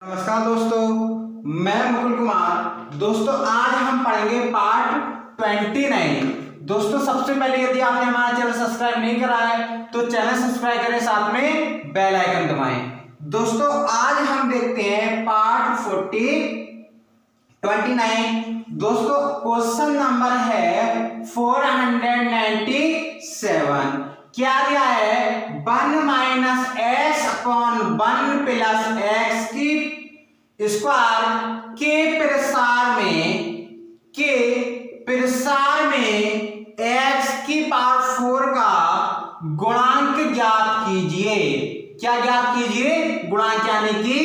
नमस्कार दोस्तों, मैं मुकुल कुमार। दोस्तों आज हम पढ़ेंगे पार्ट 29। दोस्तों सबसे पहले यदि आपने हमारा चैनल सब्सक्राइब नहीं करा है तो चैनल सब्सक्राइब करें, साथ में बेल आइकन दबाएं। दोस्तों आज हम देखते हैं पार्ट 29। दोस्तों क्वेश्चन नंबर है 497। क्या दिया है? 1 minus x upon 1 plus x की स्क्वायर के प्रसार में एक्स की पावर 4 का गुणांक ज्ञात कीजिए। क्या ज्ञात कीजिए? गुणांक यानी कि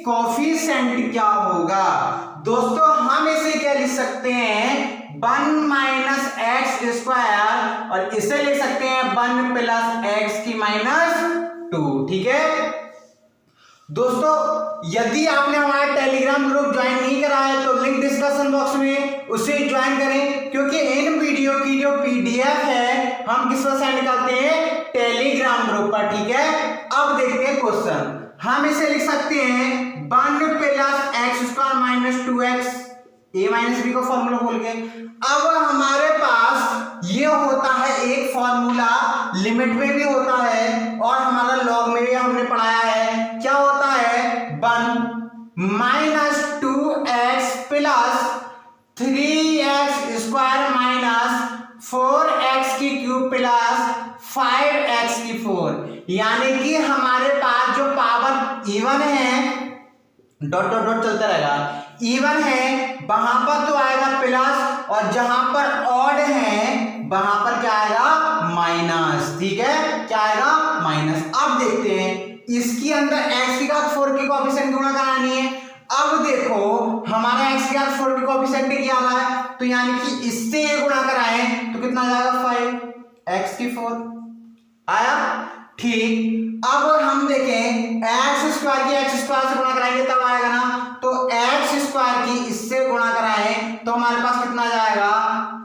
कोफिशिएंट क्या होगा। दोस्तों हम इसे क्या लिख सकते हैं? 1 माइनस एक्स स्क्वायर, और इसे लिख सकते हैं 1 प्लस एक्स की माइनस 2। ठीक है दोस्तों, यदि आपने हमारा टेलीग्राम ग्रुप ज्वाइन नहीं करा है तो लिंक डिस्क्रिप्शन बॉक्स में उसे ज्वाइन करें, क्योंकि इन वीडियो की जो पीडीएफ है हम किस पर सेंड करते हैं? टेलीग्राम ग्रुप पर। ठीक है, अब देखते हैं क्वेश्चन। हम इसे लिख सकते हैं 1 plus x square minus 2x, ए माइनस बी को फॉर्मूला खोल के। अब हमारे पास ये होता है एक फॉर्मूला, लिमिट में भी होता है और हमारा लॉग में भी हमने पढ़ाया है। क्या होता है? 1 minus 2x plus 3x square minus 4x की क्यूब प्लस 5x की 4, यानी कि हमारे पास जो पावर इवन है, डॉट डॉट डॉट चलता रहेगा, इवन है वहां पर तो आएगा प्लस, और जहां पर ऑड है वहां पर क्या आएगा? माइनस। ठीक है, क्या आएगा? माइनस। अब देखते हैं, इसके अंदर x की घात 4 की कोएफिशिएंट गुणा करानी है। अब देखो हमारा x की घात 4 की कोएफिशिएंट क्या आ रहा है, तो यानी कि इससे ये गुणा कराएं तो कितना जाएगा? 5x की 4 आया। ठीक, अब हम देखें एक्स स्क्वायर की एक्स स्क्वायर से गुणा कराएंगे तब आएगा ना, तो एक्स स्क्वायर की इससे गुणा कराएं तो हमारे पास कितना जाएगा?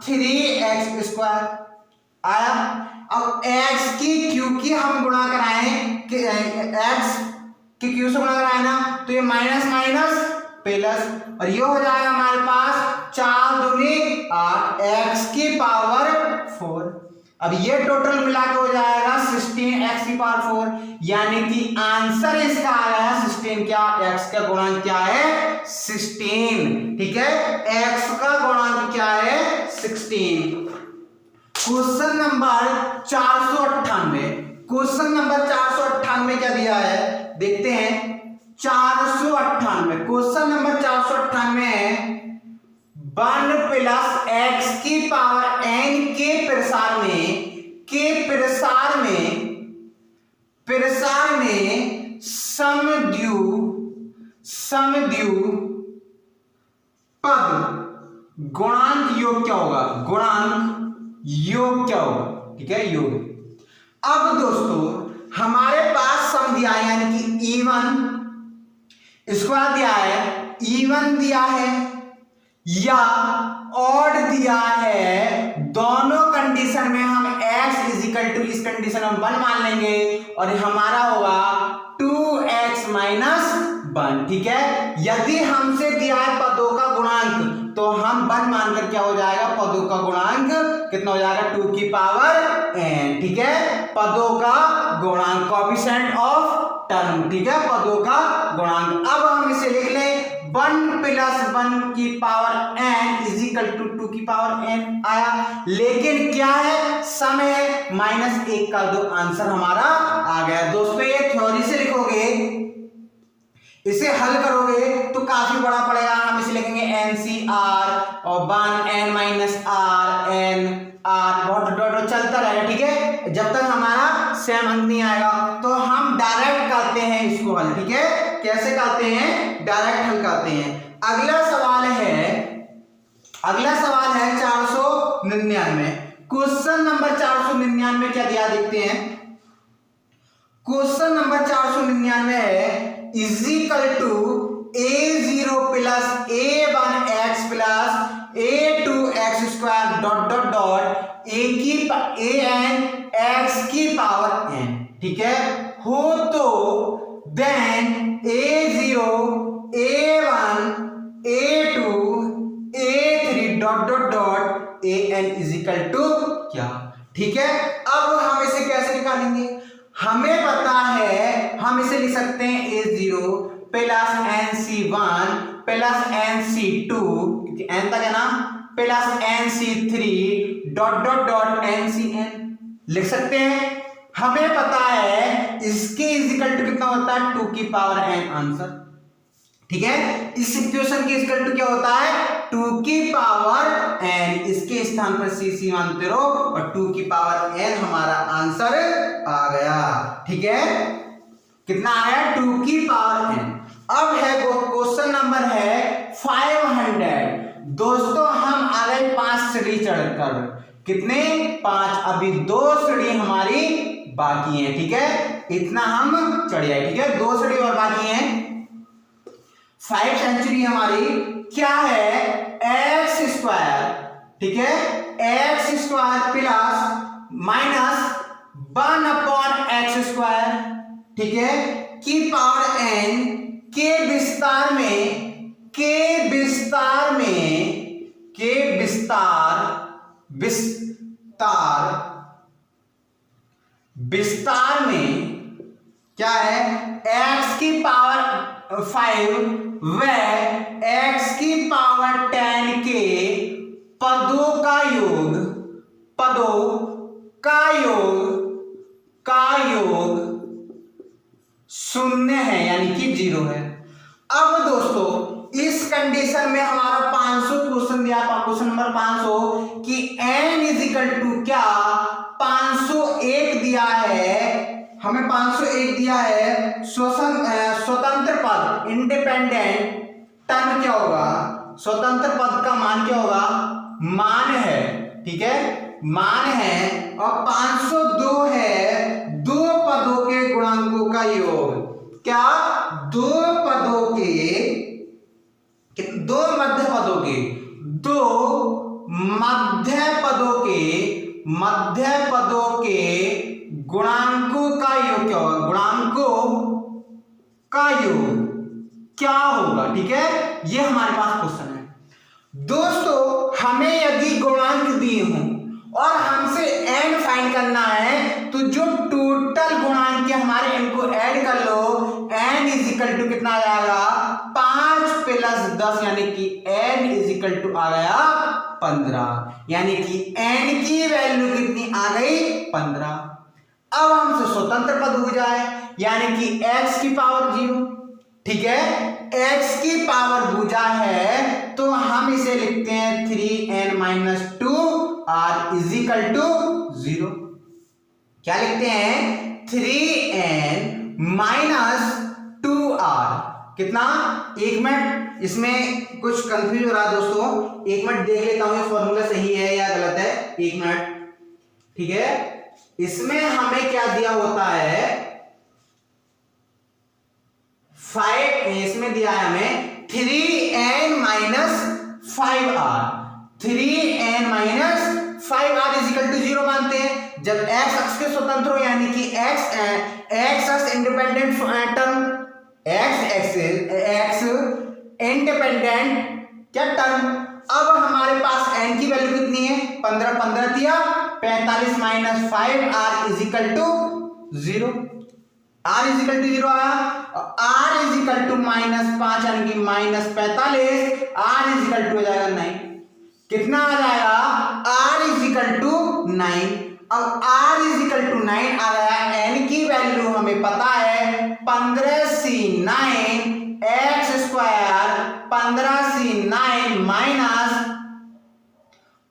3x स्क्वायर आया। अब x की क्यू की हम गुणा कराएं कि x की क्यू से गुणा कराएं ना, तो ये माइनस माइनस प्लस, और ये हो जाएगा हमारे पास 4 दूनी 8 x की पावर 4। अब ये टोटल मिला के हो जाएगा 16x की पावर 4, यानी कि आंसर इसका आ गया 16। क्या? x का गुणांक क्या है? 16। ठीक है, x का गुणांक क्या है? 16। Question number 498। क्वेश्चन नंबर 498 क्या दिया है देखते हैं। 498 क्वेश्चन नंबर 498 है 1 प्लस एक्स की पावर n के प्रसार में समद्वितीय पद गुणांक योग क्या होगा? गुणांक योग क्या होगा? ठीक है, योग। अब दोस्तों हमारे पास सम दिया है, यानी कि E1 स्क्वायर दिया है, E1 दिया है या ऑड दिया है। दोनों कंडीशन में हम x इजिकल टू इस कंडीशन में 1 मान लेंगे और हमारा होगा 2x माइनस 1। ठीक है, यदि हमसे दिया है पदों का गुणांक तो हम 1 मानकर क्या हो जाएगा? पदों का गुणांक कितना हो जाएगा? 2 की पावर n। ठीक है, पदों का गुणांक, कोएफिशिएंट ऑफ टर्म। ठीक है, पदों का गुणांक। अब हम इसे लिख लें 1 प्लस 1 की पावर n इजिकल टू 2 की पावर n आया। लेकिन क्या है? सम है, -1 कर दो, आंसर हमारा आ गया। दोस्तों ये थ्योरी से लिखोगे, इसे हल करोगे तो काफी बड़ा पड़ेगा। हम इसे लिखेंगे NCR और 1 n minus r n r, बहुत डॉट चलता रहेगा। ठीक है, जब तक हमारा सेम अंक नहीं आएगा। तो हम डायरेक्ट करते हैं इसको हल। ठीक है, कैसे करते हैं? डायरेक्ट हल करते हैं। अगला सवाल है 499। क्वेश्चन नंबर 499 क्या दिया देखते हैं। क्वेश्चन नंबर 499 है equal to a0 plus a1x plus a2x square dot dot dot an x की पावर n। ठीक है, हो तो then a0 n is equal to क्या। ठीक है, अब हम इसे कैसे निकालेंगे, हमें पता है हम इसे लिख सकते हैं a0 plus nc1 plus nc2 क्योंकि n तक है ना, plus nc3 dot dot dot ncn लिख सकते हैं। हमें पता है इसके इजिकल टू कितना होता है 2 की पावर n आंसर। ठीक है, इस इक्वेशन के इक्वल टू क्या होता है 2 की पावर n, इसके स्थान पर c मानते रहो और 2 की पावर n हमारा आंसर आ गया। ठीक है, कितना आया 2 की पावर n। अब है क्वेश्चन नंबर है 500। दोस्तों हम आ गए 5 सीढ़ी चढ़कर, कितने 5, अभी 2 सीढ़ी हमारी बाकी है। ठीक है, इतना हम चढ़ आए। ठीक है, 2 सीढ़ी और बाकी है। 5 सेंचुरी हमारी क्या है एक्स स्क्वायर। ठीक है, x square plus minus 1/x²। ठीक है, की पावर n के विस्तार में क्या है x की पावर 5 व x की पावर 10 के पदों का योग शून्य है, यानी कि 0 है। अब दोस्तों इस कंडीशन में हमारा 500 क्वेश्चन दिया, क्वेश्चन नंबर 500 कि n इजिकल टू क्या 501 दिया है, हमें 501 दिया है। स्वतंत्र पद इंडिपेंडेंट टर्म क्या होगा, स्वतंत्र पद का मान क्या होगा, मान है। ठीक है, मान है और 502 है 2 पदों के गुणांकों का योग। क्या 2 मध्य पदों के गुणांकों का योग क्या होगा, गुणांकों का योग क्या होगा। ठीक है, ये हमारे पास क्वेश्चन है। दोस्तों हमें यदि गुणांक दिए हों और हमसे n फाइंड करना है, तो जो टोटल गुणांक के हमारे इनको ऐड कर लो, n इजिकल टू कितना आ जाएगा 5 प्लस 10, यानी कि n इजिकल टू आ गया 15, यानी कि n की वैल्यू कितनी आ गई 15। अब हमसे स्वतंत्र पद हो जाए, यानी कि x की पावर 0। ठीक है, x की पावर भुजा है तो हम इसे लिखते हैं 3n - 2 r इजिकल टू 0। क्या लिखते हैं 3n - 2r, कितना, 1 मिनट, इसमें कुछ कंफ्यूज हो रहा है दोस्तों, 1 मिनट देख लेता हूं ये फॉर्मूला सही है या गलत है, 1 मिनट। ठीक है, इसमें हमें क्या दिया होता है 5, इसमें दिया है हमें 3n - 5r, 3n - 5r equal to 0 मानते हैं। जब x अक्ष के स्वतंत्र हो, यानी कि x अक्ष इंडिपेंडेंट टर्म, x इंडिपेंडेंट क्या टर्म। अब हमारे पास n की वैल्यू कितनी है 15, 15 दिया 45 - 5r equal to 0, r equal to 0 आया, r इजिकल टू -5 यानी कि -45, r इजिकल टू हो जाएगा 9। कितना आ जाएगा r इजिकल टू 9। अब r इजिकल टू 9 आ गया, n की वैल्यू हमें पता है 15c9 x² 15c9 minus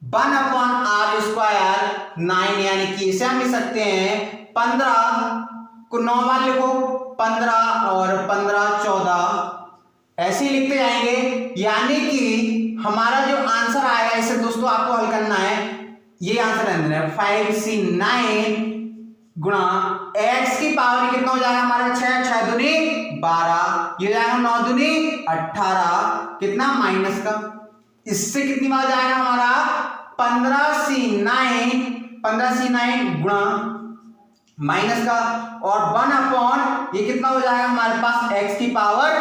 1/r², 9, यानी कि इसे हम लिख सकते हैं 15 को 9 बार लिखो, 15 और 15 14, ऐसे ही लिखते जाएंगे। यानी कि हमारा जो आंसर आएगा, इसे दोस्तों आपको हल करना है, ये आंसर अंदर है 5c9 गुणा x की पावर कितना हो जाएगा हमारा 6, 6 दूनी 12, ये जाएगा 9 दूनी 18, कितना माइनस का, इससे कितनी बार जाएगा हमारा 15c9 गुणा माइनस का और 1/, ये कितना हो जाएगा हमारे पास x की पावर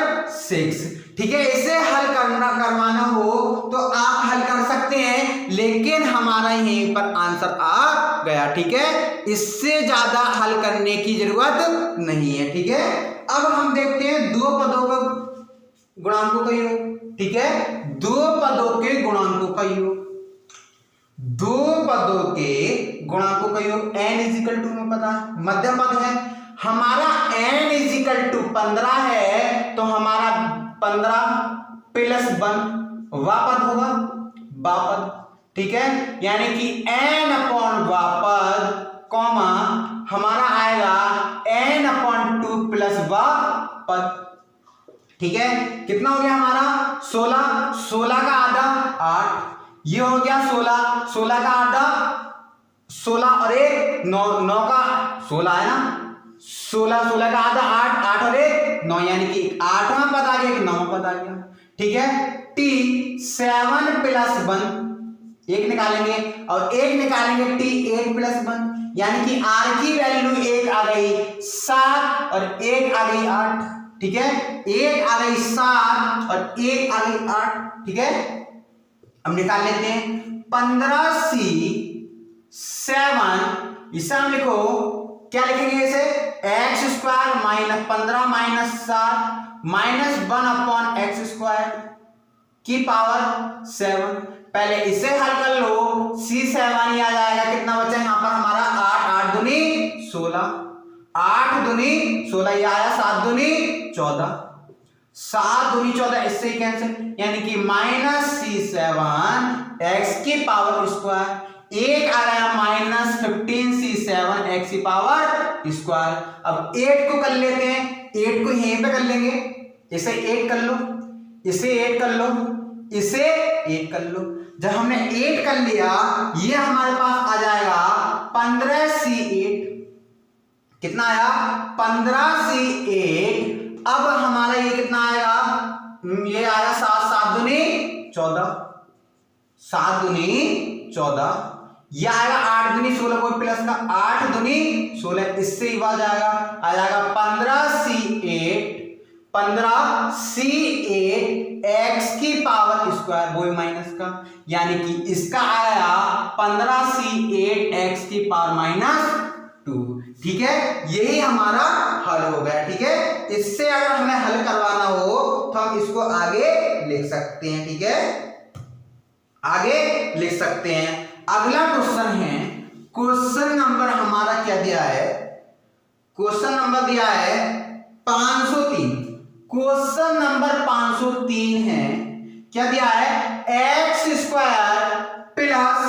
6। ठीक है, इसे हल करवाना हो तो आप हल कर सकते हैं, लेकिन हमारा यहीं पर आंसर आ गया। ठीक है, इससे ज्यादा हल करने की जरूरत नहीं है। ठीक है, अब हम देखते हैं दो पदों का गुणांकों का योग। ठीक है, दो पदों के गुणांकों का योग, दो पदों के गुणांकों का योग n इजिकल टू में पता है मध्यम पद है हमारा, n इजिकल टू 15 है तो हमारा 15 प्लस 1 वापद होगा, बापद। ठीक है, यानी कि n अपॉन वापद कॉमा हमारा आएगा n अपॉन 2 प्लस वापद। ठीक है, कितना हो गया हमारा 16, 16 का आधा 8, ये हो गया 16, 16 का आधा 16 और 1 9, 9 का 16 है ना, 16, 16 का आधा 8, 8 और 1 9, यानी कि 8वां पद आ गया कि 9वां पद आ गया। ठीक है, t 7 प्लस 1 1 निकालेंगे और 1 निकालेंगे t 8 प्लस 1, यानी कि r की वैल्यू 1 आ गई 7 और 1 आ गई 8। ठीक है, 1 आ गई 7 और 1 आ गई 8। ठीक है, अब निकाल लेते हैं 15c 7, इसे हम लिखो क्या लिखेंगे इसे x square minus 15 minus 7 minus 1 upon x square की पावर 7। पहले इसे हल कर लो, c7 ही आ जाएगा, कितना बचा यहाँ पर हमारा 8, 8 दूनी 16, 8 दूनी 16, ये आया 7 दूनी 14, 7 दूनी 14, इससे ही कैंसिल, यानी कि माइनस c7 एक्स की पावर स्क्वायर, एक आ गया माइनस 15c7 एक्स की पावर स्क्वायर। अब 8 को कर लेते हैं, 8 को यहीं पे कर लेंगे, इसे 8 कर लो, इसे 8 कर लो, इसे 8 कर लो। जब हमने 8 कर लिया, ये हमारे पास आ जाएगा 15c8, कितना आया 15c8। अब हमारा ये कितना आएगा, ये आएगा 7, 7 दूनी 14, 7 दूनी 14, यह आएगा 8 दूनी 16, कोई प्लस का 8 दूनी 16, इससे ही बात आ जाएगा 15c8 एक्स की पावर स्क्वायर, वो माइनस का, यानी कि इसका आया 15c8 एक्स की पावर माइनस 2। ठीक है, यही हमारा हल हो गया। ठीक है, इससे अगर हमें हल करवाना हो तो हम इसको आगे लिख सकते हैं। ठीक है, आगे लिख सकते हैं। अगला क्वेश्चन है, क्वेश्चन नंबर हमारा क्या दिया है, क्वेश्चन नंबर दिया है 503, क्वेश्चन नंबर 503 है, क्या दिया है x square plus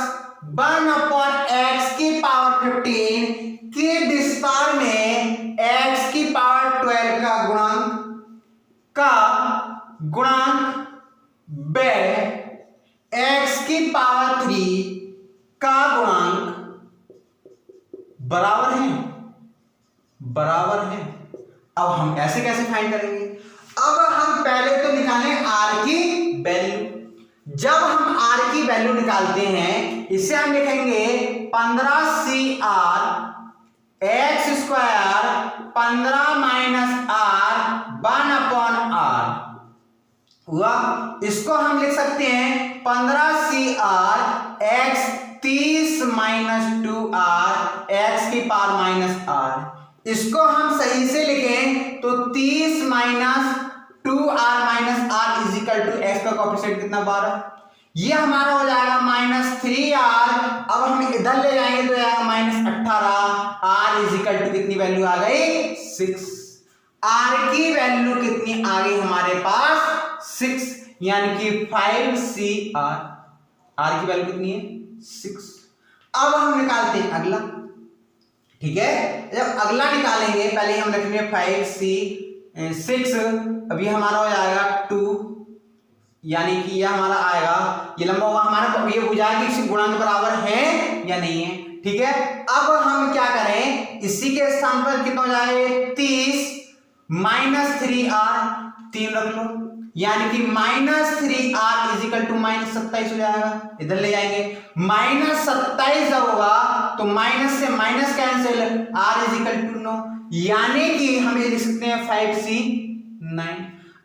1 upon x की पावर 15 के विस्तार में x की पावर 12 का गुणांक व x की पावर 3 का गुणांक बराबर है। अब हम ऐसे कैसे फाइंड करेंगे, अब हम पहले तो निकालें r की वैल्यू। जब हम r की वैल्यू निकालते हैं, इसे हम लिखेंगे 15cr x square 15 minus r 1 upon r हुआ। इसको हम लिख सकते हैं 15cr x 30 minus 2r x की पावर माइनस r। इसको हम सही से लिखें तो 30 minus 2r minus r equal to x का कोएफिशिएंट कितना 12, ये हमारा हो जाएगा माइनस 3r। अब हम इधर ले जाएंगे तो आएगा माइनस 18, r इजिकल टू कितनी वैल्यू आ गई 6, r की वैल्यू कितनी आ गई हमारे पास 6, यानी कि 5cr, r की वैल्यू कितनी है 6। अब हम निकालते हैं अगला। ठीक है, जब अगला निकालेंगे पहले हम रखेंगे 5c6, अभी हमारा हो जाएगा 2, यानी कि यह हमारा आएगा, ये लंबा होगा हमारा, ये बुझा कि इसके गुणांक बराबर है या नहीं है। ठीक है, अब हम क्या करें, इसी के स्थान पर कितना हो जाएगा 30 माइनस 3r 3 रख लो, यानी कि minus 3r is equal to minus 27 हो जाएगा। इधर ले जाएंगे माइनस 27 जब होगा तो माइनस से minus cancel, r equal to 9, यानी कि हम ये लिख सकते हैं 5c9।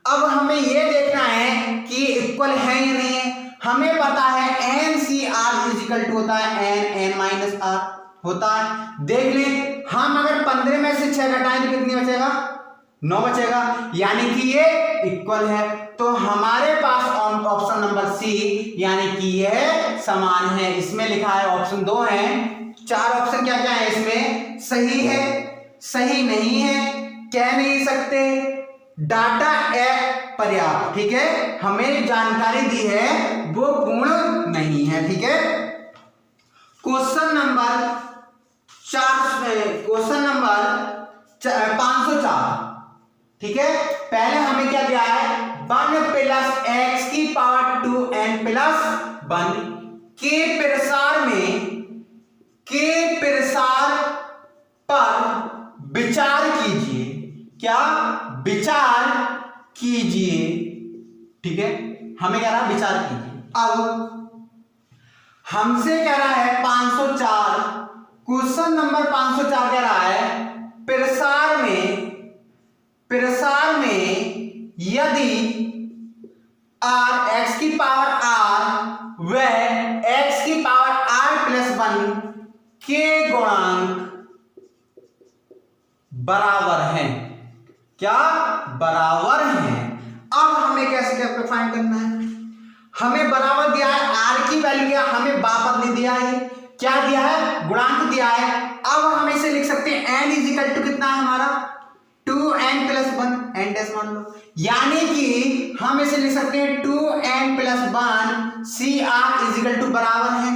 अब हमें ये देखना है कि ये इक्वल है या नहीं है। हमें पता है n C r equal to होता है एन एन माइनस आर होता है। देख लें, हम अगर 15 में से 6 घटाएं तो कितनी बचेगा, 9 बचेगा, यानी कि ये इक्वल है। तो हमारे पास ऑप्शन नंबर सी यानी कि ये समान है। इसमें लिखा है ऑप्शन 2 है, 4 ऑप्शन क्या क्या है इसमें, सही है, सही नहीं है, कह नहीं सकते, डाटा पर्याप्त, ठीक है, हमें जानकारी दी है वो पूर्ण नहीं है, ठीक है। क्वेश्चन नंबर 504, ठीक है। पहले हमें क्या दिया है, 1 प्लस एक्स की पावर 2 एन प्लस 1 के प्रसार पर विचार कीजिए। क्या विचार कीजिए, ठीक है, हमें कह रहा है विचार कीजिए। अब हमसे कह रहा है 504, क्वेश्चन नंबर 504 कह रहा है प्रसार में यदि r x की पावर r व x की पावर r प्लस 1 के गुणांक बराबर हैं, क्या बराबर हैं। अब हमें कैसे फाइंड करना है, हमें बराबर दिया है, r की वैल्यू क्या, हमें वापस नहीं दिया है, क्या दिया है, गुणांक दिया है। अब हम इसे लिख सकते हैं n इजिकल टू कितना है हमारा 2n प्लस 1 n डैश मान लो, यानी कि हम इसे लिख सकते हैं 2n plus 1 C r equal to बराबर है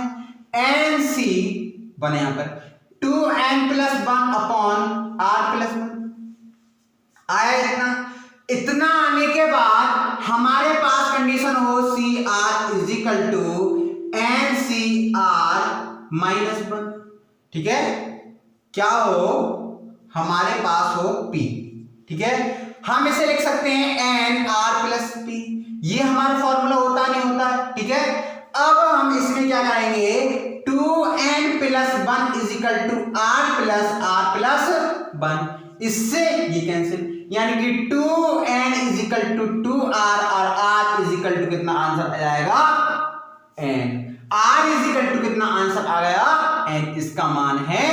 एन सी बने यहां पर 2n plus 1 upon r plus 1 आया। इतना आने के बाद हमारे पास कंडीशन हो C r equal to n C r minus 1, ठीक है, क्या हो हमारे पास हो P, ठीक है। हम इसे लिख सकते हैं एन आर प्लस पी, ये हमारा फॉर्मूला होता नहीं होता, ठीक है। अब हम इसमें क्या करेंगे, 2n plus 1 equal to r plus 1, इससे ये कैंसिल, यानी कि 2n इजिकल टू 2r और r इजिकल टू कितना आंसर आ जाएगा n, r इजिकल टू कितना आंसर आ गया n, इसका मान है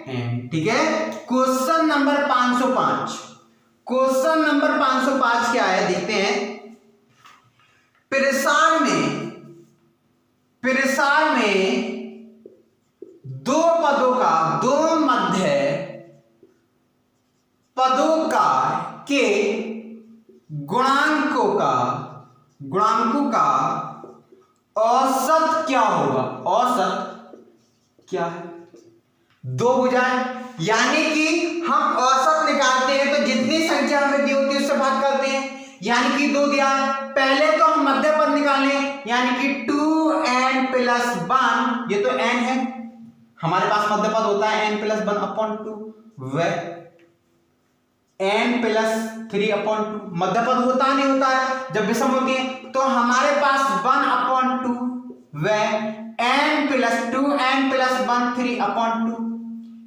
n, ठीक है। क्वेश्चन नंबर 505, क्वेश्चन नंबर 505 क्या है देखते हैं। प्रसार में दो मध्य पदों का के गुणांकों का औसत क्या होगा, औसत क्या है, 2 भुजाएं, यानी कि हम औसत निकालते हैं तो जितनी संख्या हमें दी होती है उससे भाग करते हैं, यानी कि 2 दिया। पहले तो हम मध्य पद निकालें, यानी कि 2n प्लस 1, ये तो n है, हमारे पास मध्य पद होता है n प्लस 1 अपॉन 2 व n प्लस 3 अपॉन 2, मध्य पद होता नहीं होता है जब विषम होती है, तो हमारे पास 1 अपॉन 2 व n plus 2n plus 1 3 upon 2,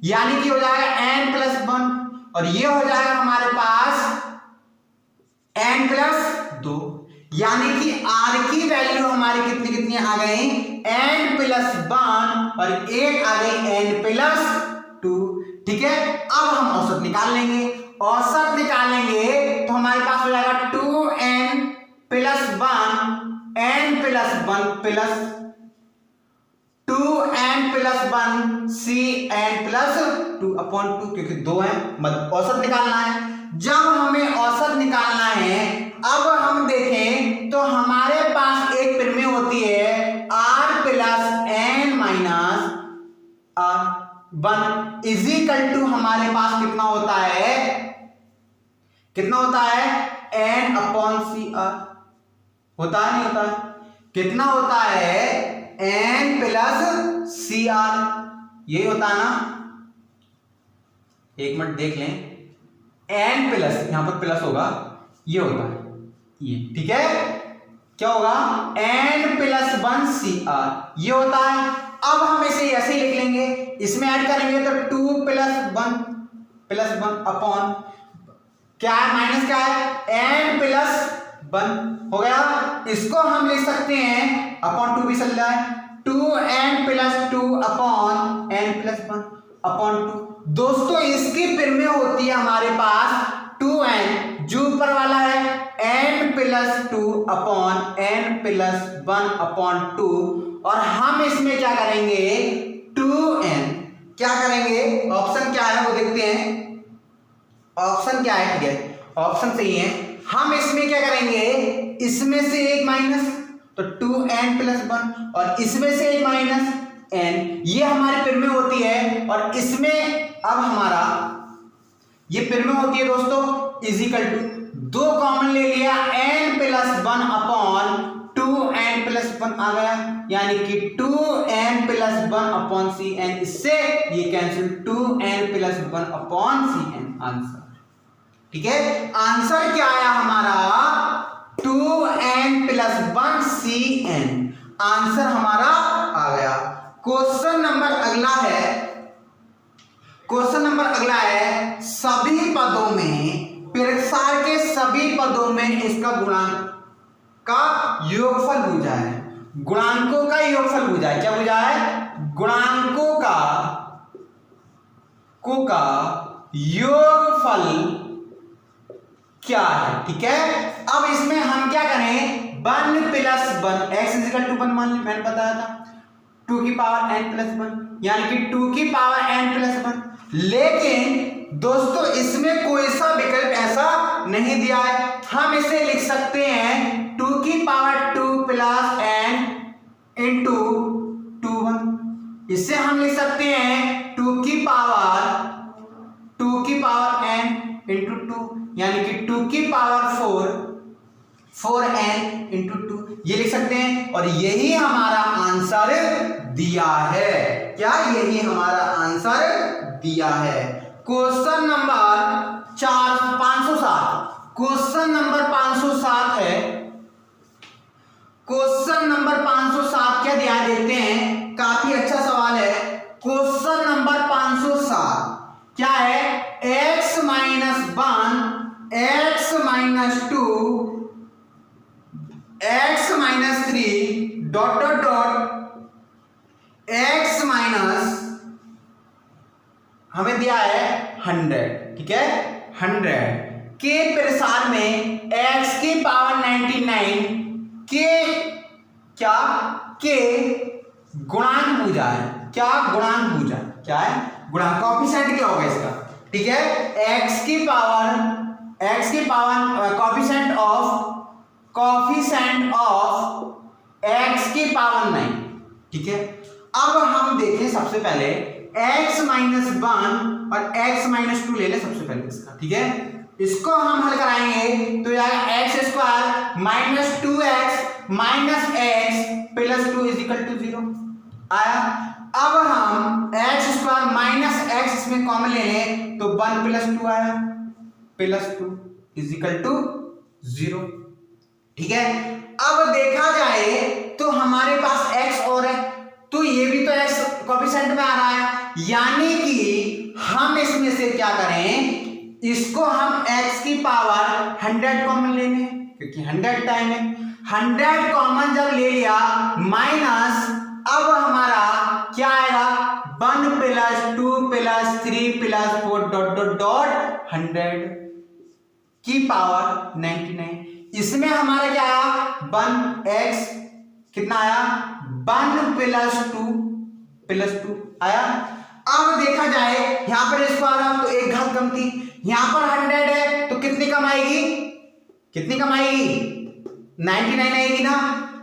यानी कि हो जाएगा n प्लस 1 और ये हो जाएगा हमारे पास n प्लस 2, यानी कि r की वैल्यू हमारी कितनी आ गई, n प्लस 1 और एक आ गई n प्लस 2, ठीक है। अब हम औसत निकाल लेंगे, औसत निकालेंगे तो हमारे पास हो जाएगा 2n plus 1 n plus 1 plus 2n plus 1 सी n प्लस 2 अपॉन 2, क्योंकि 2 है, औसत निकालना है। जब हमें औसत निकालना है, अब हम देखें तो हमारे पास एक प्रमेय होती है r plus n minus r1 equal to हमारे पास कितना होता है n अपॉन सी आर, होता है नहीं होता है, कितना होता है n प्लस सी आर, यही होता है ना, एक मिनट देख लें, n प्लस, यहां पर प्लस होगा, ये होता है ये, ठीक है, क्या होगा n प्लस 1 सी आर, ये होता है। अब हम इसे ऐसे ही लिख लेंगे, इसमें ऐड करेंगे तो 2 प्लस 1 अपॉन क्या है, माइनस क्या है n प्लस 1 हो गया। इसको हम लिख सकते हैं अपॉन 2 भी चल रहा है, 2n plus 2 upon n plus 1 upon 2। दोस्तों इसकी फिर में होती है हमारे पास 2n, जो ऊपर वाला है n plus 2 upon n plus 1 upon 2, और हम इसमें क्या करेंगे 2n क्या करेंगे, ऑप्शन क्या है वो देखते हैं। ऑप्शन क्या है, ठीक है ऑप्शन सही है। हम इसमें क्या करेंगे, इसमें से एक माइनस, तो 2n प्लस 1 और इसमें से एक माइनस n, ये हमारे फिर में होती है। और इसमें अब हमारा ये फिर में होती है दोस्तों इजिकल टू 2 कॉमन ले लिया, n plus 1 upon 2n plus 1 आ गया, यानी कि 2n प्लस 1 अपॉन cn, इससे ये cancel 2n plus 1 upon cn answer. ठीक है, आंसर क्या आया हमारा 2n प्लस 1 cn, आंसर हमारा आ गया। क्वेश्चन नंबर अगला है, क्वेश्चन नंबर अगला है सभी पदों में, प्रसार के सभी पदों में इसका गुणांक का योगफल पूछा है। गुणांकों का योगफल पूछा है, क्या पूछा है, गुणांकों का योगफल क्या है। ठीक है, अब इसमें हम क्या करें 1 प्लस 1 x इजिकल टू 1 मान ली, मैंने बताया था 2 की पावर n प्लस 1, यानी कि 2 की पावर n प्लस 1। लेकिन दोस्तों इसमें कोई सा विकल्प ऐसा नहीं दिया है, हम इसे लिख सकते हैं 2 की पावर 2 प्लस n इंटू 2 1। इससे हम लिख सकते हैं 2 की पावर n इंटू 2, यानी कि 2 की पावर 4n इंटू 2, ये लिख सकते हैं। और यही हमारा आंसर दिया है, क्या यही हमारा आंसर दिया है। क्वेश्चन नंबर 507, क्वेश्चन नंबर 507 है। क्वेश्चन नंबर 507 क्या दिया देखते हैं, काफी अच्छा सवाल है। क्वेश्चन नंबर 507 क्या है, x minus 1 x minus 2 x minus 3 dot dot dot x minus, हमें दिया है 100। ठीक है, 100 के प्रसार में x की पावर 99 के क्या के गुणांक पूछा है। क्या गुणांक पूछा, क्या है गुणांक, कॉफिशिएंट क्या होगा इसका। ठीक है, x की पावर कॉफिशिएंट ऑफ x की पावर 9। ठीक है, अब हम देखें सबसे पहले x माइनस 1 और x माइनस 2 ले ले सबसे पहले इसका। ठीक है, इसको हम हल कराएंगे तो आएगा x square minus 2x minus x plus 2 equal to 0 आया। अब हम एक्स स्क्वायर माइनस x इसमें कॉमन ले लें तो 1 प्लस 2 आया, प्लस 2 इजिकल टू 0। ठीक है, अब देखा जाए तो हमारे पास x और है, तो ये भी तो x कोएफिशिएंट में आ रहा है, यानी कि हम इसमें से क्या करें, इसको हम x की पावर 100 कॉमन ले लें, क्योंकि 100 टाइम है। 100 कॉमन जब ले लिया माइनस, अब हमारा क्या आएगा 1 plus 2 plus 3 plus 4 dot dot dot 100 की पावर 99। इसमें हमारा क्या आया 1x कितना आया 1 प्लस 2 आया। अब देखा जाए यहां पर इसको आ रहा तो एक घात कम थी, यहां पर 100 है तो कितनी कम आएगी 99 आएगी ना,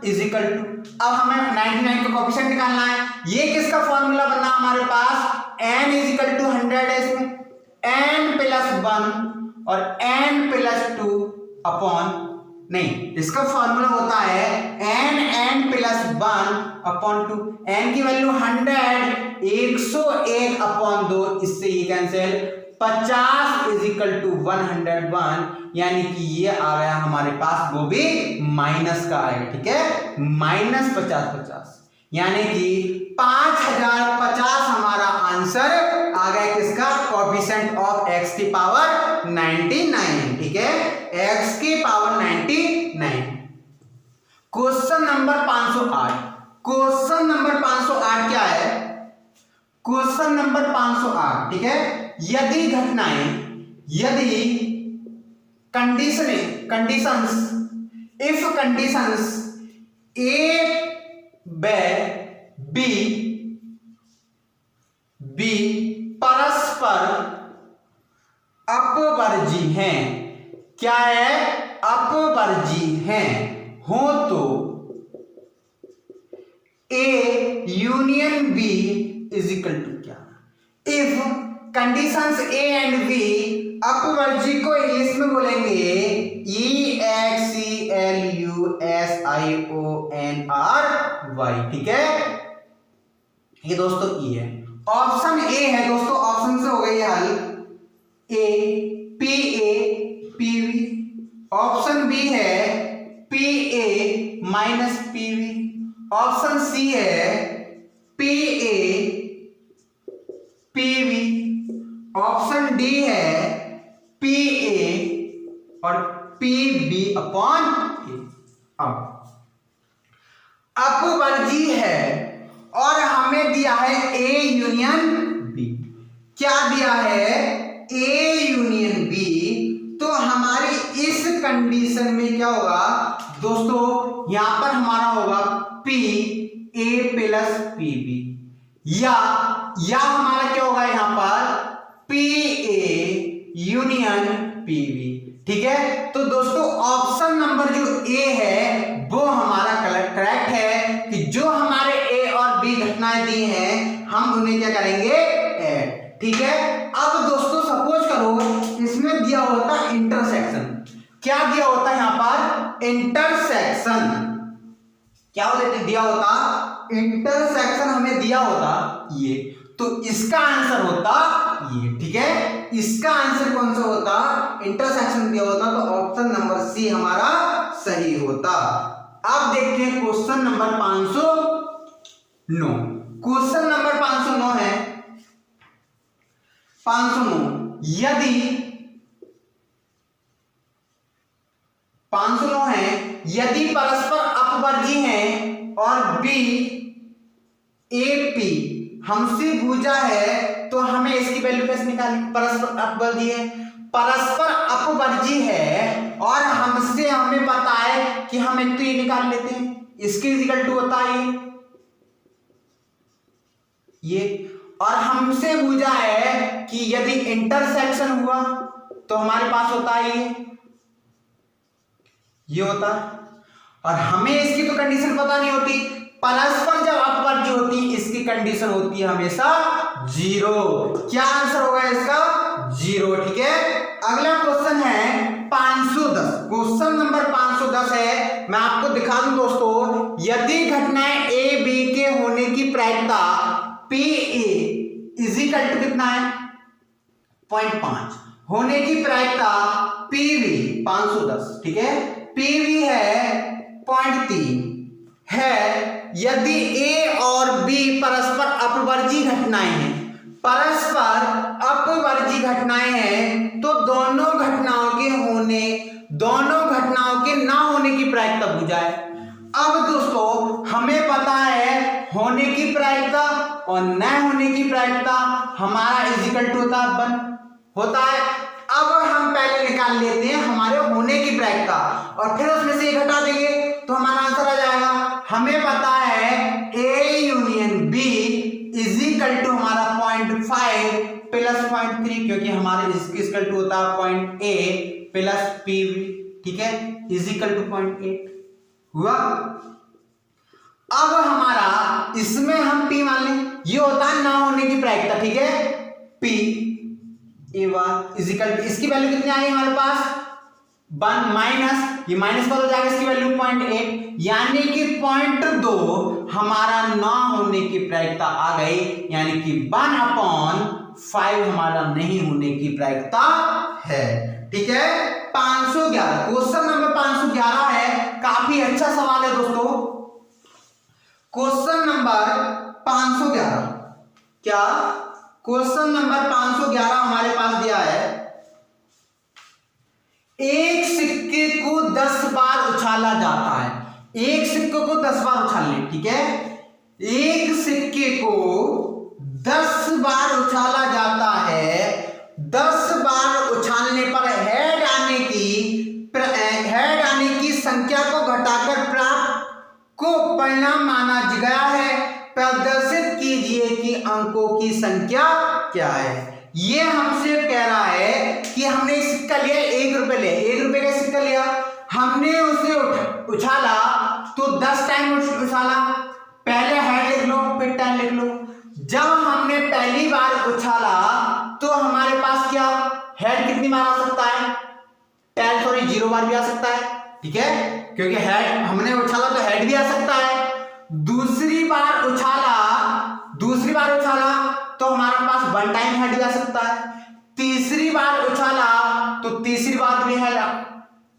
इजिकल टू। अब हमें 99 का कोएफिशिएंट निकालना है। ये किसका फॉर्मूला बनना हमारे पास n इजिकल टू 100 है, इसमें n प्लस 1 और n प्लस 2 अपॉन, नहीं इसका फॉर्मूला होता है n प्लस 1 अपॉन 2। n की वैल्यू 100 101 अपॉन 2, इससे ये कैंसिल 50 इजिकल टू 101, यानी कि ये आ गया हमारे पास, वो भी माइनस का आएगा। ठीक है, माइनस 50, यानी कि 5050 हमारा आंसर आ गया किसका, कोएफिशिएंट ऑफ x की पावर 99। ठीक है, x की power 99। Question number 508, question number 508 क्या है? क्वेश्चन नंबर 508, ठीक है। यदि घटनाएं, यदि conditions, if conditions A B परस्पर अपवर्जी हैं, क्या है? अपवर्जी हैं हो तो A union B is equal to क्या? If conditions A and B अपवर्जी को इंग्लिश में बोलेंगे EXCLUSIONRY, ठीक है। ये दोस्तों ई है। ऑप्शन ए है दोस्तों, ऑप्शन से हो गई हल, A P A P V. Option B है P A minus P V. Option C है P A P V. Option D है पी ए और पी बी अपॉन ए। अब अपवर्जी है और हमें दिया है ए यूनियन बी। क्या दिया है? A union B. तो हमारी इस कंडीशन में क्या होगा दोस्तों? यहां पर हमारा होगा P A plus P B, या हमारा क्या होगा यहां पर? P A union P B, ठीक है। तो दोस्तों ऑप्शन नंबर जो ए है वो हमारा करेक्ट है कि जो हमारे ए और बी घटनाएं दी हैं हम उन्हें क्या करेंगे? ऐड, ठीक है। अब दोस्तों सपोज करो इसमें दिया होता इंटरसेक्शन। क्या दिया होता है यहां पर? इंटरसेक्शन। क्या दिया होता? इंटरसेक्शन हमें दिया होता ये, तो इसका आंसर होता ये, ठीक है। इसका आंसर कौन सा होता? इंटरसेक्शन दिया होता, तो ऑप्शन नंबर सी हमारा सही होता। अब देखते हैं क्वेश्चन नंबर 509। क्वेश्चन नंबर 509 है 509 यदि परस्पर अपवर्जी हैं और बी ए पी हमसे भुजा है तो हमें इसकी वैल्यू कैसे निकालनी? परस्पर अपवर्जी है, परस्पर अपवर्जी है और हमसे हमें पता है कि हम एक तो ये निकाल लेते हैं, इसके इक्वल टू होता है ये, और हमसे भुजा है कि यदि इंटरसेक्शन हुआ तो हमारे पास होता है ये होता है, और हमें इसकी तो कंडीशन पता नहीं होती। परस्पर जब अपवर्जी होती इसकी कंडीशन होती है हमेशा 0। क्या आंसर होगा इसका? 0, ठीक है। अगला क्वेश्चन है 510। क्वेश्चन नंबर 510 है, मैं आपको दिखा दूं दोस्तों। यदि घटनाएं ए बी के होने की प्रायिकता P A is equal to कितना है? 0.5 होने की प्रायिकता पी वी 510, ठीक है। पी वी है 0.3 है। यदि ए और बी परस्पर अपवर्जी घटनाएं हैं, परस्पर अपवर्जी घटनाएं हैं, तो दोनों घटनाओं के ना होने की प्रायिकता भुजा है। अब दोस्तों हमें पता है होने की प्रायिकता और न होने की प्रायिकता हमारा इक्वल टू होता है। अब हम पहले निकाल लेते हैं हमारे होने की प्रायिकता और फिर उसमें से घटा देंगे तो हमारा आंसर आ जाएगा। हमें पता है A union B is equal to हमारा 0.5 प्लस 0.3, क्योंकि हमारे इसकी इक्वल टू होता है 0.8 प्लस पी, ठीक है, इज इक्वल टू 0.8 हुआ। अब हमारा इसमें हम पी मान लें, ये होता है ना होने की प्रायिकता, ठीक है। पी इज इक्वल टू इसकी वैल्यू कितनी आई हमारे पास? 1 माइनस, ये माइनस बदल जाएगा, इसकी वैल्यू 0.8, यानी कि 0.2 हमारा ना होने की प्रायिकता आ गई, यानी कि 1/5 हमारा नहीं होने की प्रायिकता है, ठीक है। 511 क्वेश्चन नंबर 511 है, काफी अच्छा सवाल है दोस्तों। क्वेश्चन नंबर 511 क्या? क्वेश्चन नंबर 511 हमारे पास दिया है, एक सिक्के को 10 बार उछाला जाता है, एक सिक्के को 10 बार उछालने, ठीक है, एक सिक्के को 10 बार उछाला जाता है। 10 बार उछालने पर हेड आने की संख्या को घटाकर प्राप्त को परिणाम माना गया है। प्रदर्शित कीजिए कि अंकों की संख्या क्या है। ये हमसे कह रहा है कि हमने सिक्का लिया, 1 रुपए लिया, 1 रुपए का सिक्का लिया, हमने उसे उछाला तो 10 टाइम उछाला। पहले हेड लिख लो, फिर टेल लिख लो। जब हमने पहली बार उछाला तो हमारे पास क्या हेड कितनी बार आ सकता है, टेल 0 बार भी आ सकता है, ठीक है, क्योंकि हेड हमने उछाला तो हेड भी आ सकता है। दूसरी बार उछाला तो हमारे पास 1 टाइम हेड भी आ सकता है। तीसरी बार उछाला तो तीसरी बार भी हेड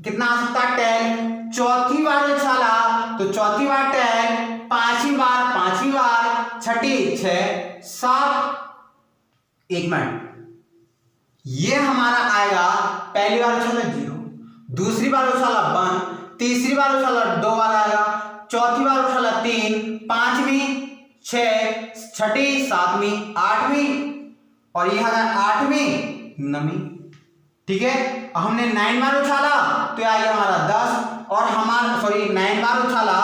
कितना आ सकता है, टेल। चौथी बार उछाला तो चौथी बार टेल, पांचवी बार, छठी 6, 7, 1 मिनट, ये हमारा आएगा। पहली बार उछाला 0, दूसरी बार उछाला 1, तीसरी बार उछाला 2 बार आएगा, चौथी बार उछाला 3, पांचवी 6, छठी 7वीं 8वीं, और यह है 8वीं 9वीं, ठीक है। हमने 9 बार उछाला तो आ गया हमारा 10, और हमारा 9 बार उछाला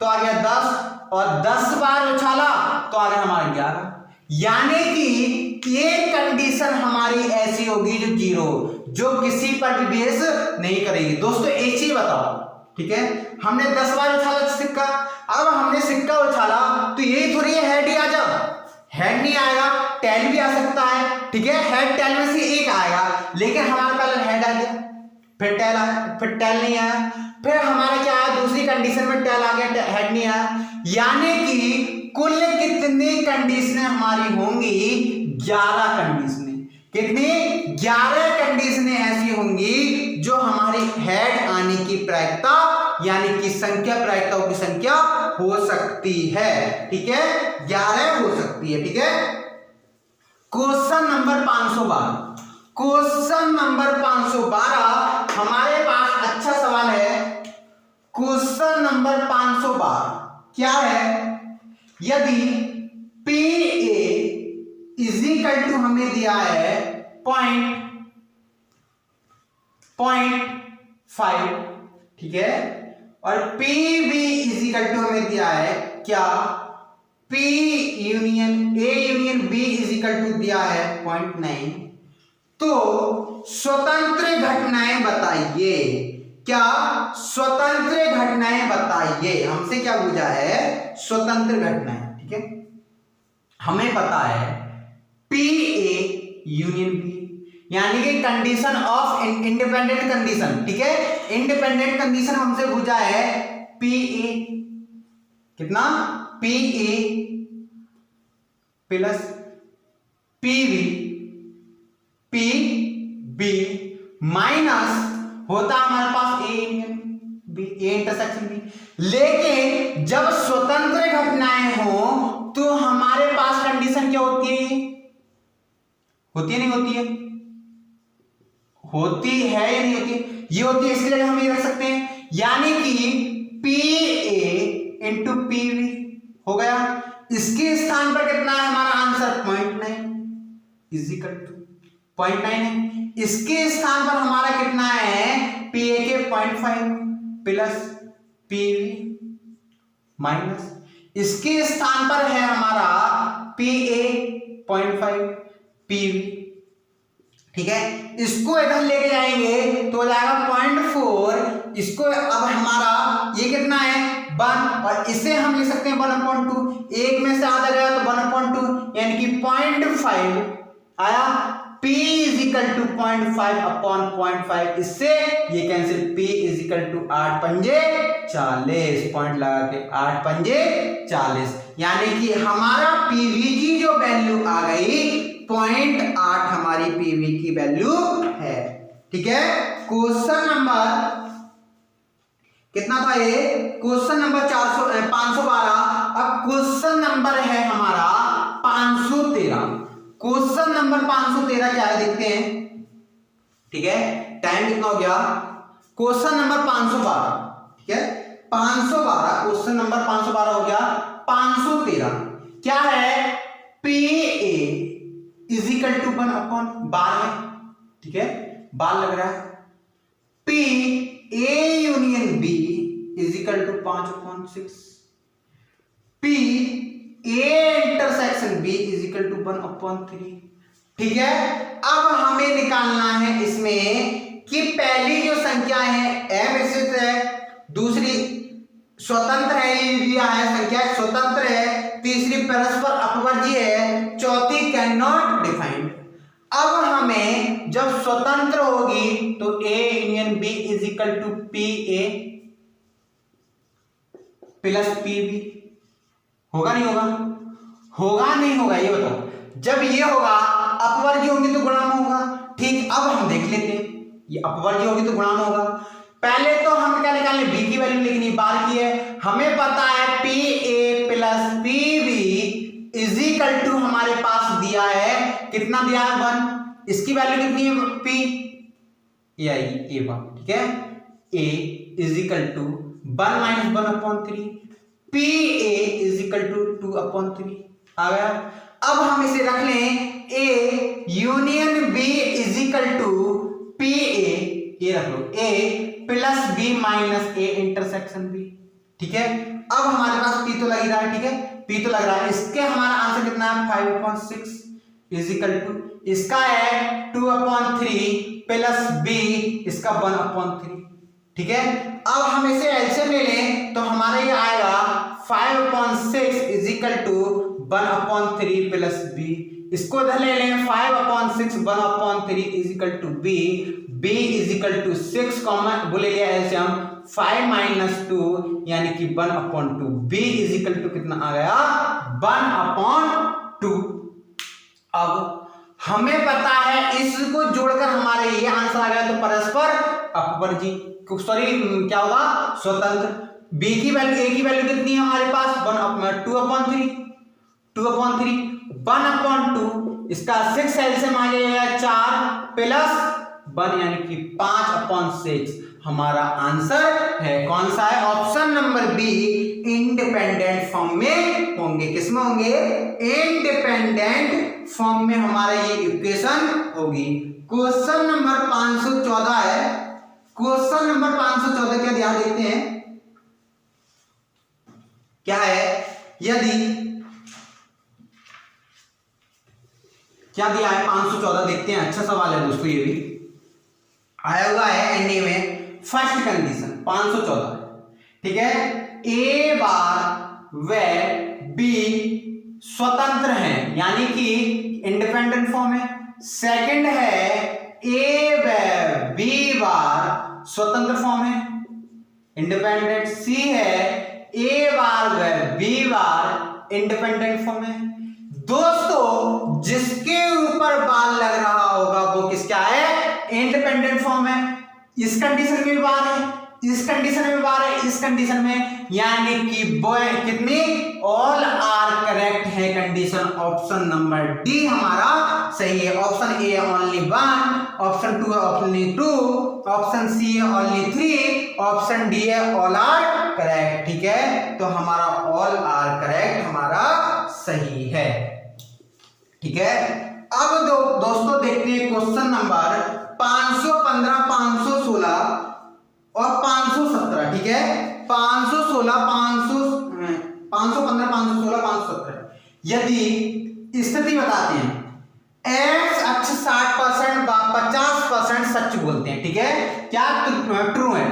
तो आ गया 10, और 10 बार उछाला तो आ गया हमारा 11। यानी कि एक कंडीशन हमारी ऐसी होगी जो 0, जो किसी पर भी बेस नहीं करेगी। दोस्तों एक चीज बताओ, ठीक है, हमने 10 बार उछाला सिक्का, अब हमने सिक्का उछाला तो यही थोड़ी हेड ही आ जाओ, हेड नहीं आएगा, टेल भी आ सकता है, ठीक है, हेड टेल में से एक आएगा, लेकिन हमारे पहले हेड आ गया, फिर टेल आया, फिर टेल नहीं आया, फिर हमारे क्या आया, दूसरी कंडीशन में टेल आ गया, हेड नहीं आया। यानी कि कुल कितनी कंडीशनें हमारी होंगी, 11 कंडीशनें। कितनी? 11 कंडीशनें ऐसी होंगी जो हमारी हेड आने की प्रायिकता यानी कि प्रायिकताओं की संख्या हो सकती है, ठीक है, 11 हो सकती है, ठीक है। क्वेश्चन नंबर 512, क्वेश्चन नंबर 512 हमारे पास अच्छा सवाल है। क्वेश्चन नंबर 512 क्या है, यदि PA इजिकल टू हमें दिया है 0.5, ठीक है, और PB इजिकल टू हमें दिया है क्या, P union A union B equal to दिया है 0.9, तो स्वतंत्र घटनाएं बताइए। क्या? स्वतंत्र घटनाएं बताइए। हमसे क्या पूछा है? स्वतंत्र घटनाएं, ठीक है। हमें पता है PA यूनियन B यानी कि कंडीशन ऑफ इंडिपेंडेंट कंडीशन, ठीक है, इंडिपेंडेंट कंडीशन हमसे पूछा है PA कितना, PA plus PB PB minus होता हमारे पास A union B, A intersection B। लेकिन जब स्वतंत्र घटनाएं हो तो हमारे पास कंडीशन क्या होती है? होती है नहीं होती है? होती है या नहीं होती है? ये होती है, इसलिए हम ये रख सकते हैं, यानी कि PA इंटू PB हो गया। इसके स्थान पर कितना है हमारा आंसर? 0.9 इजिकल टू 0.9 है। इसके स्थान पर हमारा कितना है? PA के 0.5 प्लस PB माइनस इसके स्थान पर है हमारा PA 0.5 PB, ठीक है। इसको इधर लेके जाएंगे तो हो जाएगा 0.4, इसको अब हमारा ये कितना है 1, और इसे हम लिख सकते हैं 1/2, एक में से आधा गया तो 1/2 यानी कि 0.5 आया। P is equal to 0.5 upon 0.5, इससे ये cancel, P is equal to 8 पंजे 40, पॉइंट लगा के 8 पंजे 40, यानी कि हमारा PV की जो वैल्यू आ गई 0.8 हमारी PV की वैल्यू है, ठीक है। क्वेश्चन नंबर कितना था ये? Question number 512। अब क्वेश्चन नंबर है हमारा 513। क्वेश्चन नंबर 513 क्या है देखते हैं, ठीक है। टाइम कितना हो गया? क्वेश्चन नंबर 512, ठीक है। 512, क्वेश्चन नंबर 512 हो गया 513। क्या है? P A is equal to 1/बार है, ठीक है, बार लग रहा है। P A union B is equal to 5/6। P A intersection B is equal to 1/3। ठीक है, अब हमें निकालना है इसमें कि पहली जो संख्या है m स्थित है, दूसरी स्वतंत्र है, ये दिया है संख्या स्वतंत्र है, तीसरी परस्पर अपवर्ज्य है, चौथी कैन नॉट डिफाइंड। अब हमें जब स्वतंत्र होगी तो a union b is equal to P A plus P B होगा नहीं होगा? होगा नहीं होगा? ये बताओ। जब ये होगा अपवर्ज्य होंगी तो गुणाम होगा। ठीक, अब हम देख लेते हैं, ये अपवर्ज्य होगी तो गुणाम होगा। पहले तो हम क्या निकालने, b की वैल्यू लिखनी, बार की है। हमें पता है P A plus P B is equal to हमारे पास दिया है, कितना दिया है? 1। इसकी वैल्यू कितनी है? p ये आएगी a बार, ठीक है। a is equal to 1 minus 1/3, P A is equal to 2/3 आ गया। अब हम इसे रख लें, a union b is equal to P A, ये रख लो, a plus b minus a intersection b, ठीक है। अब हमारे पास p तो लग ही रहा है, ठीक है, p तो लग रहा है। इसके हमारा आंसर कितना है? 5/6 इज इक्वल टू, इसका है 2/3 प्लस b, इसका 1/3, ठीक है। अब हम इसे एलसीएम ले लें तो हमारा ये आएगा 5/6 is equal to 1/3 plus b। इसको इधर ले लें, 5/6 1/3 is equal to b, b is equal to 6 common वो ले लिया एलसीएम, 5 माइनस 2 यानी कि 1/2, b इज इक्वल टू कितना आ गया? 1/2। अब हमें पता है इसको जोड़कर हमारे ये आंसर आ गया, तो परस्पर अपवर्ज्य, सॉरी क्या होगा? स्वतंत्र। b की वैल्यू, a की वैल्यू कितनी है हमारे पास? 2/3, 1/2, इसका 6 एलसीएम आ जाएगा 4 प्लस 1 यानी कि 5/6 हमारा आंसर है। कौन सा है? Option number B, independent form में होंगे। किसमें होंगे? इंडिपेंडेंट फॉर्म में हमारा ये इक्वेशन होगी। क्वेश्चन नंबर 514 है। क्वेश्चन नंबर 514 क्या ध्यान देखते हैं, क्या है? यदि क्या दिया है 514 देखते हैं, अच्छा सवाल है दोस्तों, ये भी आया हुआ है एनडीए में। फर्स्ट कंडीशन 514, ठीक है, ए बार व बी स्वतंत्र हैं, यानी कि इंडिपेंडेंट फॉर्म है। सेकंड है ए व बी बार स्वतंत्र फॉर्म है, इंडिपेंडेंट। सी है ए बार व बी बार इंडिपेंडेंट फॉर्म है। दोस्तों जिसके ऊपर बार लग रहा होगा वो किसका है? इंडिपेंडेंट फॉर्म है। इस कंडीशन में भी बार है, इस कंडीशन में बार है, इस कंडीशन में, यानी कि बॉय कितनी? ऑल आर करेक्ट है। कंडीशन ऑप्शन नंबर डी हमारा सही है। Option A only 1, option 2 only 2, option C है ओनली 3, ऑप्शन डी है ऑल आर करेक्ट, ठीक है। तो हमारा ऑल आर करेक्ट हमारा सही है, ठीक है। अब दोस्तों देखते हैं क्वेश्चन नंबर 515, 516 और 517, ठीक है। 516, 515, 516, 517 यदि स्थिति बताते हैं, एक्स अक्ष 60% 50% सच बोलते हैं, ठीक है। क्या ट्रू है?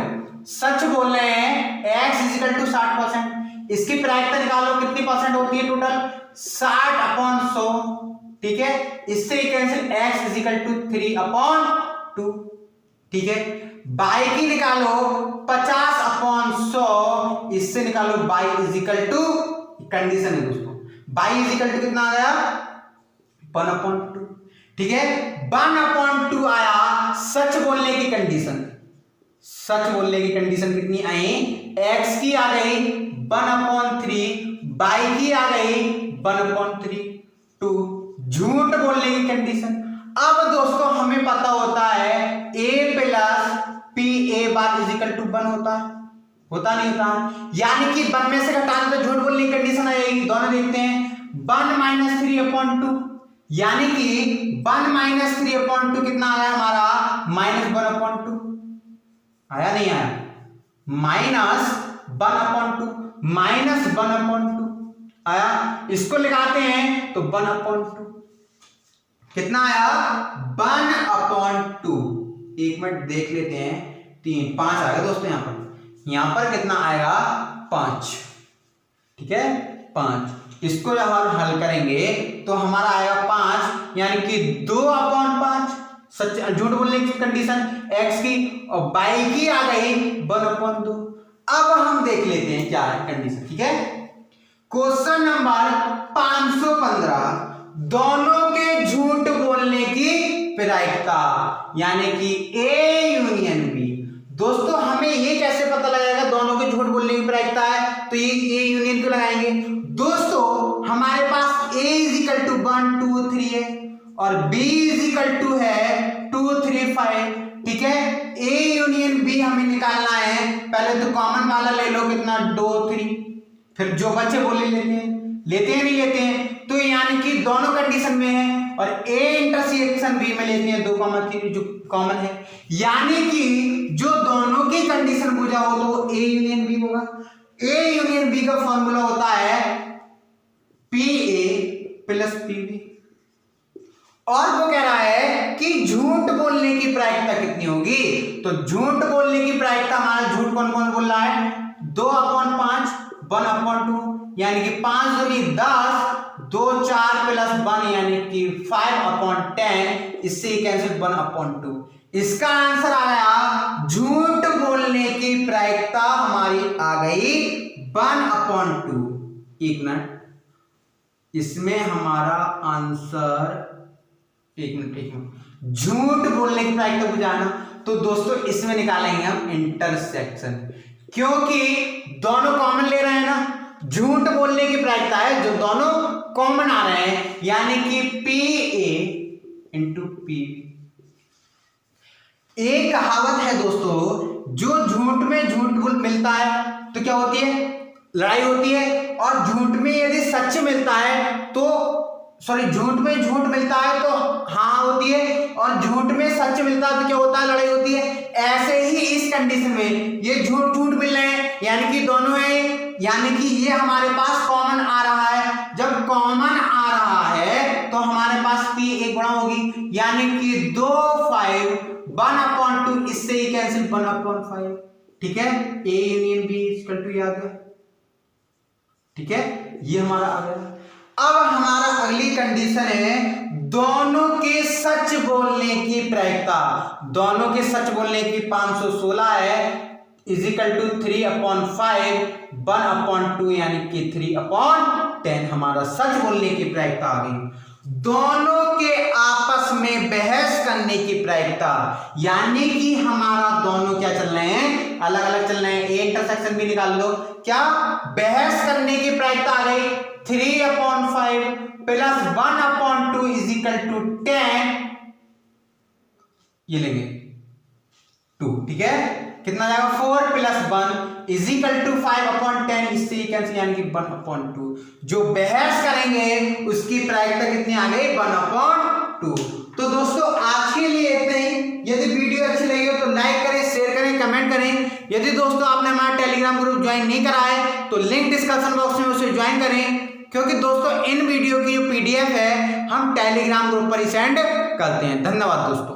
सच बोल रहे हैं। एक्स इज इक्वल टू 60%, इसकी प्रायिकता निकालो, कितनी परसेंट होती है टोटल? 60/100, ठीक है। इससे cancel, x is equal to 3/2, ठीक है। बाई की निकालो 50/100, इससे निकालो y is equal to, condition है दोस्तों, बाई इज इक्वल टू कितना आ गया? 1/2, ठीक है। 1/2 आया। सच बोलने की कंडीशन, सच बोलने की कंडीशन कितनी आई? x की आ गई 1/3, बाई की आ गई 1/3, 2 झूठ बोलने की कंडीशन। अब दोस्तों हमें पता होता है a प्लस P A bar is equal to 1 होता है, होता नहीं होता। यानी कि 1 में से घटाने तो झूठ बोलने की कंडीशन आएगी। दोनों देखते हैं 1 माइनस 3/2, यानी कि 1 माइनस 3/2 कितना आया हमारा -1/2 आया नहीं आया, -1/2 आया। इसको लगाते हैं तो 1/2 कितना आया 1/2। एक मिनट देख लेते हैं, 3 5 आ गया दोस्तों। यहां पर कितना आएगा 5, ठीक है 5। इसको जब हम हल करेंगे तो हमारा आएगा 5, यानी कि 2/5 सच झूठ बोलने की कंडीशन x की, और y की आ गई 1/2। अब हम देख लेते हैं क्या है कंडीशन, ठीक है। क्वेश्चन नंबर 515, दोनों के झूठ बोलने की प्रायिकता, यानी कि A यूनियन B। दोस्तों हमें ये कैसे पता लगेगा दोनों के झूठ बोलने की प्रायिकता है, तो ये A यूनियन क्यों लगाएंगे दोस्तों। हमारे पास A = 1 2 3 है और B = है 2 3 5, ठीक है। A यूनियन B हमें निकालना है, पहले तो कॉमन वाला ले लो, कितना 2 3, फिर जो बच्चे बोले लेते हैं नहीं लेते हैं, तो यानी कि दोनों कंडीशन में है, और A इंटरसेक्शन B में लेते हैं 2,3 जो कॉमन है, यानी कि जो दोनों की कंडीशन पूछा हो तो A यूनियन B होगा। A यूनियन B का फॉर्मूला होता है PA + PB, और वो कह रहा है कि झूठ बोलने की प्रायिकता कितनी होगी। तो झूठ बोलने की प्रायिकता, हमारा झूठ कौन कौन बोल रहा है 2/5 1/2, यानी कि 5 दूनी 10, 2 4 + 1 यानी कि 5/10, इससे कैंसिल 1/2। इसका आंसर आया झूठ बोलने की प्रायिकता हमारी आ गई 1/2। एक मिनट, इसमें हमारा आंसर एक मिनट झूठ बोलने की प्रायिकता बुझाना, तो दोस्तों इसमें निकालेंगे हम इंटरसेक्शन, क्योंकि दोनों कॉमन ले रहे हैं ना। झूठ बोलने की प्रायिकता है जो दोनों कॉमन आ रहे हैं, यानी कि PA × PB। एक कहावत है दोस्तों, जो झूठ में झूठ बोल मिलता है तो क्या होती है लड़ाई होती है, और झूठ में यदि सच मिलता है तो झूठ में झूठ मिलता है तो हाँ होती है, और झूठ में सच मिलता है तो क्या होता है लड़ाई होती है। ऐसे ही इस कंडीशन में ये झूठ मिल रहे हैं, यानी कि दोनों है, यानी कि ये हमारे पास कॉमन आ रहा है। जब कॉमन आ रहा है तो हमारे पास P 1 गुणा होगी, यानी कि 2 5 1/2, इससे ही कैंसिल 1/5, ठीक है। A यूनियन B = याद है, ठीक है, ये हमारा आ गया। अब हमारा अगली कंडीशन है दोनों के सच बोलने की प्रायिकता। दोनों के सच बोलने की 516 है = 3/5 1/2, यानी कि 3/10 हमारा सच बोलने की प्रायिकता आ गई। दोनों के आपस में बहस करने की प्रायिकता, यानी कि हमारा दोनों क्या चल रहे हैं अलग अलग चल रहे हैं। A इंटरसेक्शन भी निकाल लो, क्या बहस करने की प्रायिकता आ गई 3/5 + 1/2 = 10, ये लेंगे 2, ठीक है। कितना जाएगा 4 + 1 = 5/10, इससे ही कैंसिल, यानी कि 1/2। जो बहस करेंगे उसकी प्रायिकता कितनी आ गई 1/2। तो दोस्तों आज के लिए इतना ही। यदि वीडियो अच्छी लगी हो तो लाइक करें, शेयर करें, कमेंट करें। यदि दोस्तों आपने हमारा टेलीग्राम ग्रुप ज्वाइन नहीं करा है तो लिंक डिस्क्रिप्शन बॉक्स में उसे ज्वाइन करें, क्योंकि दोस्तों इन वीडियो की जो PDF है हम टेलीग्राम ग्रुप पर ही सेंड करते हैं। धन्यवाद दोस्तों।